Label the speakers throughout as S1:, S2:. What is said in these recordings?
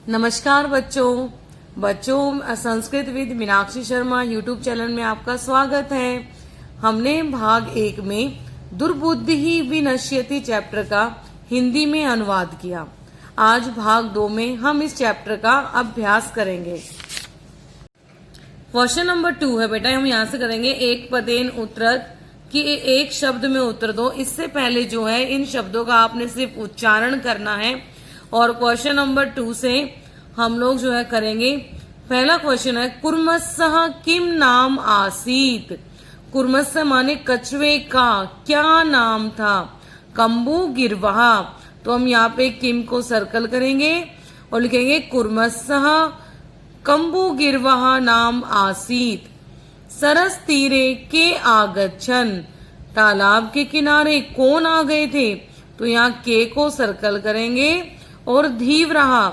S1: नमस्कार बच्चों Sanskrit with Meenakshi Sharma YouTube channel में आपका स्वागत है। हमने भाग 1 में दुर्बुद्धि ही विनश्यति चैप्टर का हिंदी में अनुवाद किया। आज भाग 2 में हम इस चैप्टर का अभ्यास करेंगे। क्वेश्चन नंबर 2 है बेटा, हम यहाँ से करेंगे एक पदेन उत्तरत कि एक शब्द में उत्तर दो। इससे पहले जो है इन शब्दों का आपने सिर्फ उच्चारण करना है। और क्वेश्चन नंबर 2 से हम लोग जो है करेंगे। पहला क्वेश्चन है कुर्मस्सः किम नाम आसीत। कुर्मस्सः माने कछुए का क्या नाम था। कंबू गिरवाहा, तो हम यहाँ पे किम को सर्कल करेंगे और लिखेंगे कुर्मस्सः कंबू गिरवाहा नाम आसीत। सरस तीरे के आगच्छन, तालाब के किनारे कौन आ गए थे, तो यहाँ के को सर्कल करेंगे और धीव्रहा,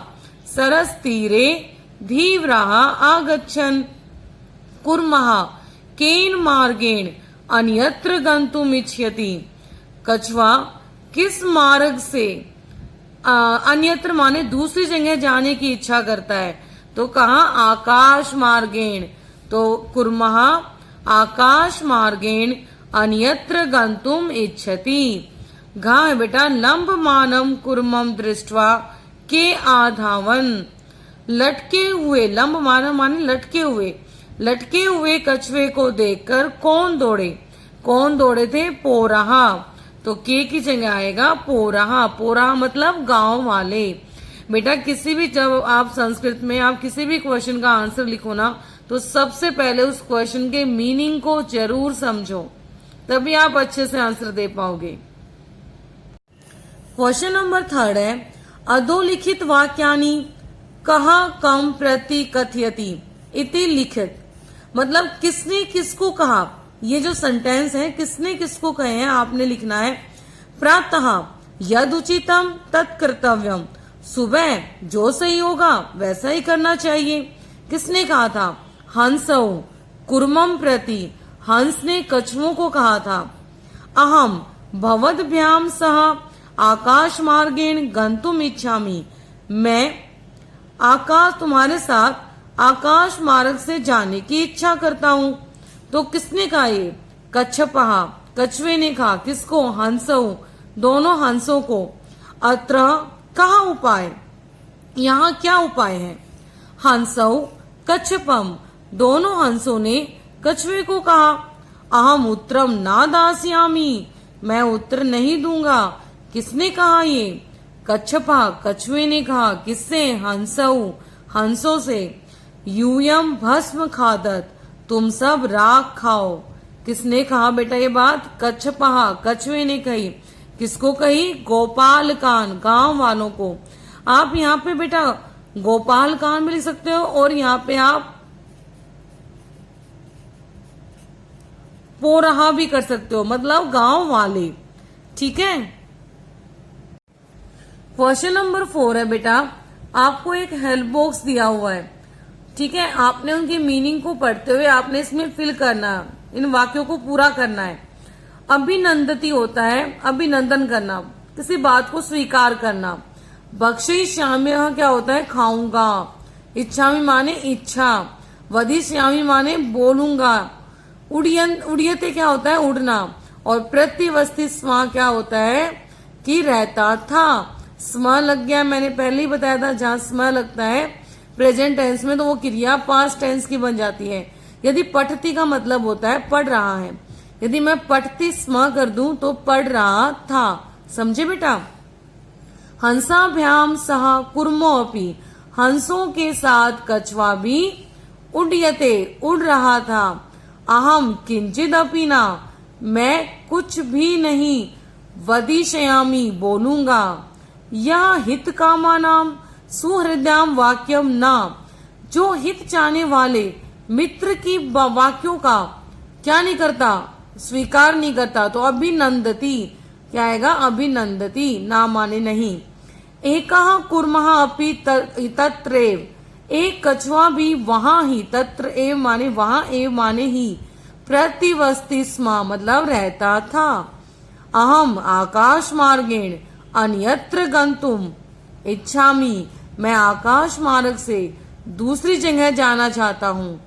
S1: सरस तीरे धीव्रहा आगच्छन। कुर्मः केन मार्गेण अन्यत्र गंतुम इच्छति। कछुआ किस मार्ग से अन्यत्र माने दूसरी जगह जाने की इच्छा करता है, तो कहा आकाश मार्गेण, तो कुर्मः आकाश मार्गेण अन्यत्र गंतुम इच्छति। घा है बेटा लंब मानम कुर्मम दृष्टवा के आधावन। लटके हुए, लंब मानम माने लटके हुए कछुए को देखकर कौन दौड़े थे, पोरहा, तो के की जगह आएगा पोरहा। पोरहा मतलब गांव वाले। बेटा किसी भी, जब आप संस्कृत में आप किसी भी क्वेश्चन का आंसर लिखो ना, तो सबसे पहले उस क्वेश्चन के मीनिंग को जरूर समझो, तभी आप अच्छे से आंसर दे पाओगे। क्वेश्चन नंबर 3 है अधोलिखित वाक्यानि कह कम प्रति कथयति इति लिखित। मतलब किसने किसको कहा, ये जो सेंटेंस है किसने किसको कहे हैं आपने लिखना है। प्रातः यद उचितम तत्कर्तव्यम, सुबह जो सही होगा वैसा ही करना चाहिए। किसने कहा था, हंसौ कुर्मम प्रति, हंस ने कछुओं को कहा था। अहम भवद्भ्याम सह आकाश मार्गेण गंतुम इच्छामि, मैं तुम्हारे साथ आकाश मार्ग से जाने की इच्छा करता हूँ। तो किसने कहा ये, कच्छपः, कछुए ने कहा। किसको, हंसौ, दोनों हंसों को। अत्र कहा उपाय, यहाँ क्या उपाय है। हंसौ कच्छपम, दोनों हंसों ने कछुए को कहा। अहम उत्तरम ना दास्यामि, मैं उत्तर नहीं दूंगा। किसने कहा ये, कच्छपा, कछुए ने कहा। किससे, हंसौ, हंसों से। यूयम भस्म खादत, तुम सब राख खाओ। किसने कहा बेटा ये बात, कच्छपा, कछुए ने कही। किसको कही, गोपालकान, गांव वालों को। आप यहाँ पे बेटा गोपालकान भी लिख सकते हो और यहाँ पे आप पोरहा भी कर सकते हो, मतलब गांव वाले। ठीक है। क्वेश्चन नंबर 4 है बेटा, आपको एक हेल्प बॉक्स दिया हुआ है। ठीक है, आपने उनकी मीनिंग को पढ़ते हुए आपने इसमें फिल करना, इन वाक्यों को पूरा करना है। अभिनंदती होता है अभिनंदन करना, किसी बात को स्वीकार करना। भक्षयिष्यामि क्या होता है, खाऊंगा। इच्छामि माने इच्छा। वदिष्यामि माने बोलूंगा। उड़ियते क्या होता है, उड़ना। और प्रतिवस्थित स्म क्या होता है, कि रहता था। स्म लग गया, मैंने पहले ही बताया था, जहां स्म लगता है प्रेजेंट टेंस में तो वो क्रिया पास्ट टेंस की बन जाती है। यदि पठती का मतलब होता है पढ़ रहा है, यदि मैं पठती स्म कर दूं तो पढ़ रहा था। समझे बेटा। हंसाभ्याम सह कुर्मो अपि, हंसों के साथ कछुआ भी उड्यते, उड़ रहा था। अहम किंचिद अपि न, मैं कुछ भी नहीं। वदिष्यामि, बोलूंगा। यह हित कामानाम सुहृदयाम वाक्यम न, जो हित चाहने वाले मित्र की वाक्यों का क्या नहीं करता, स्वीकार नहीं करता, तो अभिनंदती क्या आएगा, अभिनंदती, ना माने नहीं। एकः कुर्मः अपि तत्रैव, एक कछुआ भी वहां ही, तत्र एव माने वहां, एव माने ही। प्रतिवस्थि स्म मतलब रहता था। अहम आकाश मार्गेण अन्यत्र गंतुम इच्छामि, मैं आकाश मार्ग से दूसरी जगह जाना चाहता हूँ।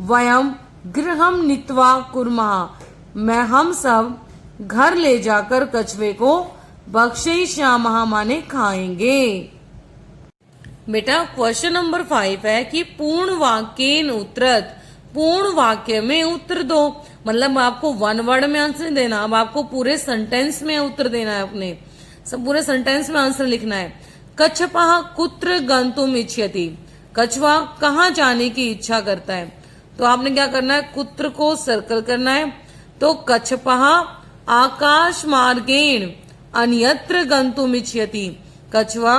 S1: वयम गृहम नीत्वा कुर्मः, मैं हम सब घर ले जाकर कछुए को भक्षयिष्यामः माने खाएंगे। बेटा क्वेश्चन नंबर 5 है कि पूर्ण वाक्येन उत्तरत, पूर्ण वाक्य में उत्तर दो। मतलब आपको वन वर्ड में आंसर नहीं देना, अब आपको पूरे सेंटेंस में उत्तर देना है, अपने सब पूरे सेंटेंस में आंसर लिखना है। कच्छपः कुत्र गंतुम इच्छति, कछुआ कहाँ जाने की इच्छा करता है। तो आपने क्या करना है, कुत्र को सर्कल करना है। तो कच्छपः आकाश मार्गेण अन्यत्र गंतुम इच्छति, कछुआ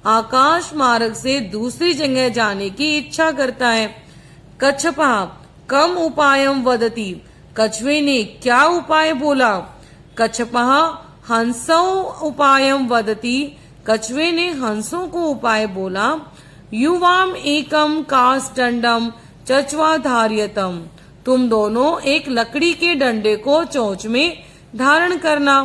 S1: आकाश मार्ग से दूसरी जगह जाने की इच्छा करता है। कच्छपः कम उपायम वदति, कछुए ने क्या उपाय बोला। कच्छपः हंसौ उपायम वदति, कछुए ने हंसों को उपाय बोला। युवाम एकम काष्ठदंडम चच्वा धार्यतम, तुम दोनों एक लकड़ी के डंडे को चोंच में धारण करना।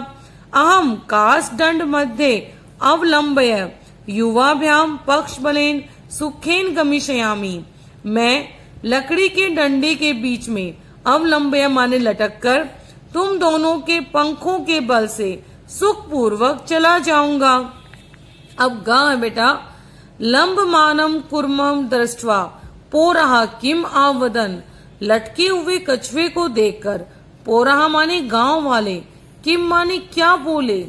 S1: अहम काष्ठदंड मध्ये अवलंबय युवाभ्याम पक्ष बलेन सुखेन गमिष्यामि, मैं लकड़ी के डंडे के बीच में अवलंबय माने लटक कर तुम दोनों के पंखों के बल से सुखपूर्वक चला जाऊंगा। अब गा है बेटा, लंब मानम कुर्मम दृष्टवा पोरहा किम आवदन, लटके हुए कछुए को देखकर पोरहा माने गांव वाले, किम माने क्या बोले।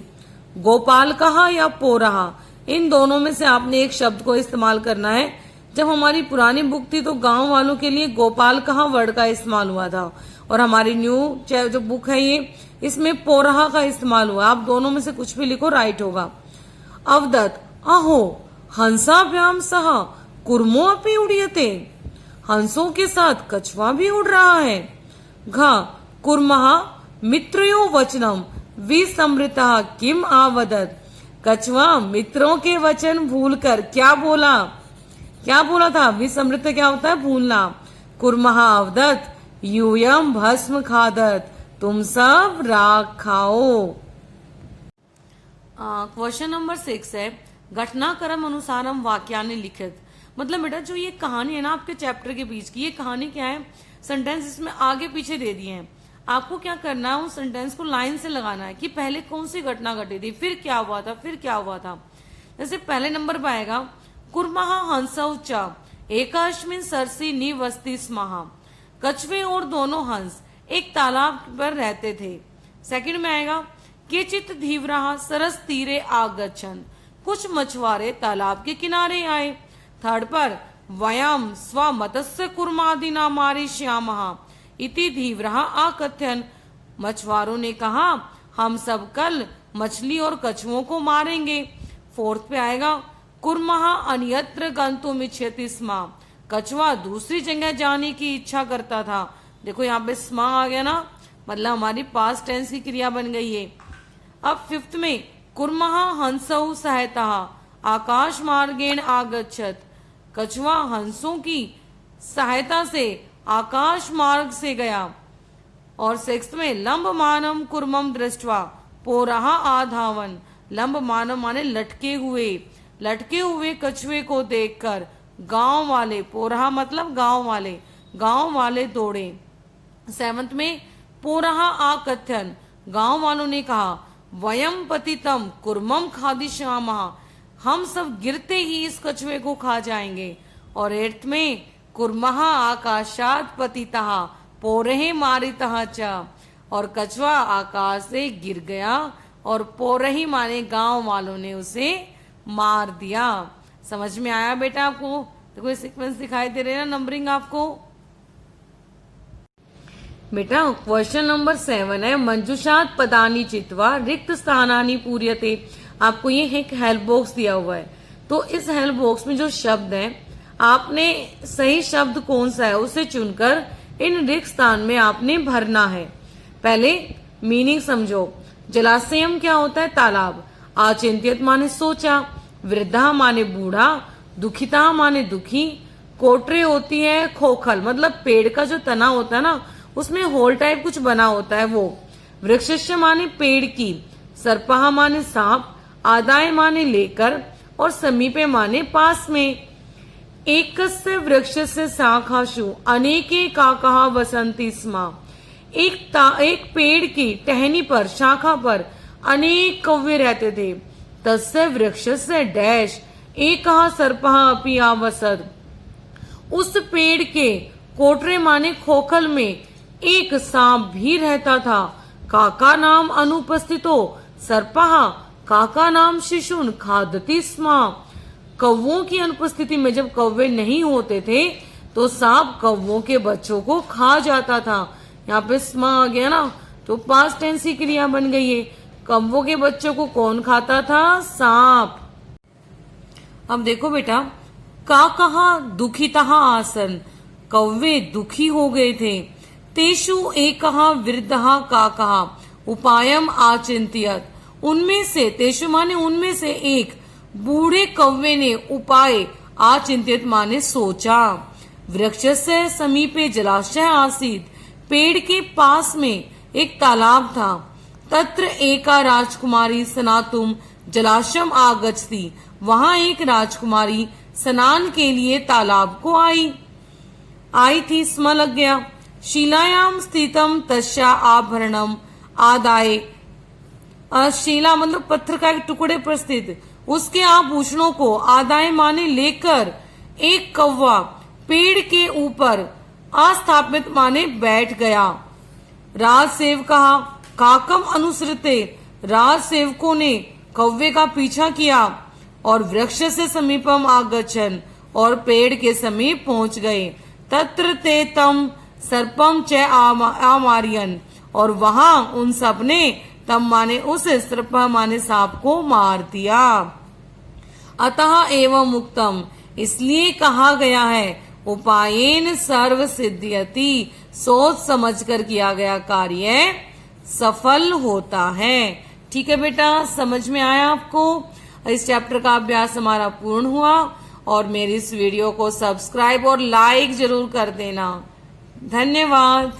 S1: गोपाल कहा या पोरहा, इन दोनों में से आपने एक शब्द को इस्तेमाल करना है। जब हमारी पुरानी बुक थी तो गांव वालों के लिए गोपाल कहा वर्ड का इस्तेमाल हुआ था, और हमारी न्यू जो बुक है ये, इसमें पोरहा का इस्तेमाल हुआ। आप दोनों में से कुछ भी लिखो, राइट होगा। अवदत अहो हंसाभ्याम सह कुर्मो अपि उड़ीयते, हंसों के साथ कछुआ भी उड़ रहा है। घ कुर्मः मित्रयो वचनम विसमृतः किम आवदत, कछुआ मित्रों के वचन भूलकर क्या बोला, क्या बोला था। विसमृत क्या होता है, भूलना। कुर्मः अवदत यूयम भस्म खादत, तुम सब राख खाओ। क्वेश्चन नंबर 6 है घटनाक्रम अनुसारम वाक्यानि लिखित। मतलब बेटा जो ये कहानी है ना आपके चैप्टर के बीच की, ये कहानी क्या है, सेंटेंस इसमें आगे पीछे दे दिए हैं। आपको क्या करना है, उस सेंटेंस को लाइन से लगाना है कि पहले कौन सी घटना घटी थी, फिर क्या हुआ था, फिर क्या हुआ था। जैसे पहले नंबर पर आएगा कुर्मः हंसौ च एकास्मिन् सरसि निवसति स्मः, कछुए और दोनों हंस एक तालाब पर रहते थे। सेकंड में आएगा केचित् धीवराः सरस तीरे आगच्छन्, कुछ मछुआरे तालाब के किनारे आए। थर्ड पर वयम स्वमतस्य कुर्मादिना मारिष्यामः इति धीवराः आकथयन्, मछुआरों ने कहा हम सब कल मछली और कछुओं को मारेंगे। फोर्थ पे आएगा कुर्मः अन्यत्र गंतुम इच्छति स्म, कछुआ दूसरी जगह जाने की इच्छा करता था। देखो यहाँ पे स्म आ गया ना, मतलब हमारी पास्ट टेंस की क्रिया बन गई है। अब फिफ्थ में कुर्मः हंसौ सहायतः आकाश मार्गेण आगच्छत, कछुआ हंसों की सहायता से आकाश मार्ग से गया। और सिक्स्थ में लंब मानम कुर्मम दृष्टवा पोरहा आधावन, लंब मानम माने लटके हुए कछुए को देखकर गांव वाले, पोरहा मतलब गांव वाले दौड़े। सेवंथ में पोरहा आकथन, गांव वालों ने कहा वयम पतितम कुर्मम खादिष्यामः, हम सब गिरते ही इस कछुए को खा जाएंगे। और एट्थ में कुर्मः आकाशात पतितः पोरहे मारितः च, और कछुआ आकाश से गिर गया और पोरही माने गांव वालों ने उसे मार दिया। समझ में आया बेटा आपको? देखो ये सीक्वेंस दिखाई दे रहे हैं ना नंबरिंग आपको। बेटा क्वेश्चन नंबर 7 है मंजुषात पदानी चित्वा रिक्त स्थानानि पूर्यते। आपको ये एक हेल्प बॉक्स दिया हुआ है, तो इस हेल्प बॉक्स में जो शब्द है आपने सही शब्द कौन सा है उसे चुनकर इन रिक्त स्थान में आपने भरना है। पहले मीनिंग समझो। जलाशयम क्या होता है? तालाब। आचिंत्यत माने सोचा, वृद्धा माने बूढ़ा, दुखिता माने दुखी, कोटरे होती है खोखल मतलब पेड़ का जो तना होता है ना उसमें होल टाइप कुछ बना होता है वो। वृक्षस्य माने पेड़ की, सर्पहा माने सांप, आदाय माने लेकर, और समीपे माने पास में। एकस्य वृक्षस्य शाखासु अनेके काकाः वसन्ति स्म। एक पेड़ की टहनी पर, शाखा पर अनेक कौवे रहते थे। तस्य वृक्षस्य डैश एकः सर्पः अपि आवसत्। उस पेड़ के कोटरे माने खोखल में एक सांप भी रहता था। काका नाम अनुपस्थितो सर्पः काका नाम शिशुन खादति स्म। कौवों की अनुपस्थिति में, जब कौवे नहीं होते थे तो सांप कौवों के बच्चों को खा जाता था। यहाँ पे स्म आ गया ना, तो पास्ट टेंस की क्रिया बन गई है। कौवों के बच्चों को कौन खाता था? सांप। अब देखो बेटा, काकः दुखितः आसन, कौवे दुखी हो गए थे। तेषु एकः वृद्धः काकः उपायम आचिंत्यत, उनमें से, तेषु माने उनमें से एक बूढ़े कौवे ने उपाय, आचिंतित माने सोचा। वृक्षस्य समीपे जलाशय आसीत्, पेड़ के पास में एक तालाब था। तत्र एका राजकुमारी स्नातुम जलाशयम आगच्छति, वहां एक राजकुमारी स्नान के लिए तालाब को आई थी, स्म लग गया। शिलायाम स्थितम तस्या आभरणम आदाय, शिला मतलब पत्थर का एक टुकड़े पर स्थित, उसके आभूषणों को आदाय माने लेकर एक कौवा पेड़ के ऊपर आस्थापित माने बैठ गया। राजसेवकः काकम अनुसृते, राजसेवकों ने कौवे का पीछा किया और वृक्ष से समीपम आगच्छन, और पेड़ के समीप पहुंच गए। तत्र ते तम सर्पम च आमार्यन, और वहां उन सब ने तम माने उस सर्प माने सांप को मार दिया। अतः एवं मुक्तम, इसलिए कहा गया है, उपायेन सर्व सिद्ध्यति, सोच समझकर किया गया कार्य सफल होता है। ठीक है बेटा, समझ में आया आपको? इस चैप्टर का अभ्यास हमारा पूर्ण हुआ, और मेरी इस वीडियो को सब्सक्राइब और लाइक जरूर कर देना। धन्यवाद।